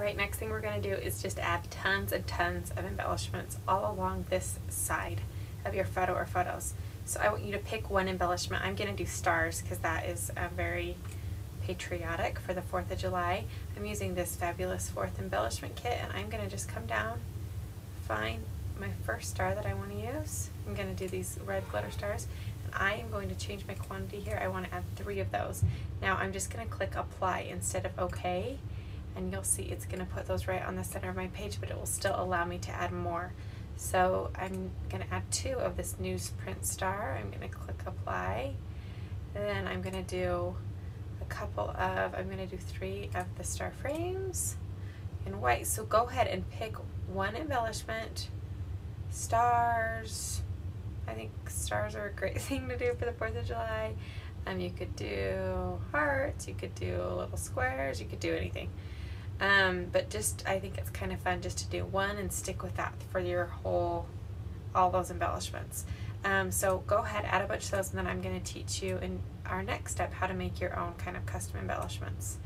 Alright, next thing we're going to do is just add tons and tons of embellishments all along this side of your photo or photos. So I want you to pick one embellishment. I'm going to do stars because that is very patriotic for the 4th of July. I'm using this Fabulous 4th embellishment kit, and I'm going to just come down, find my first star that I want to use. I'm going to do these red glitter stars, and I am going to change my quantity here. I want to add 3 of those. Now I'm just going to click apply instead of OK, and you'll see it's going to put those right on the center of my page, but it will still allow me to add more. So I'm going to add 2 of this newsprint star. I'm going to click apply, and then I'm going to do a couple of, I'm going to do 3 of the star frames in white. So go ahead and pick one embellishment. Stars, I think stars are a great thing to do for the 4th of July. You could do hearts, you could do little squares, you could do anything. But just, I think it's kind of fun just to do one and stick with that for your all those embellishments. So go ahead, add a bunch of those, and then I'm going to teach you in our next step how to make your own kind of custom embellishments.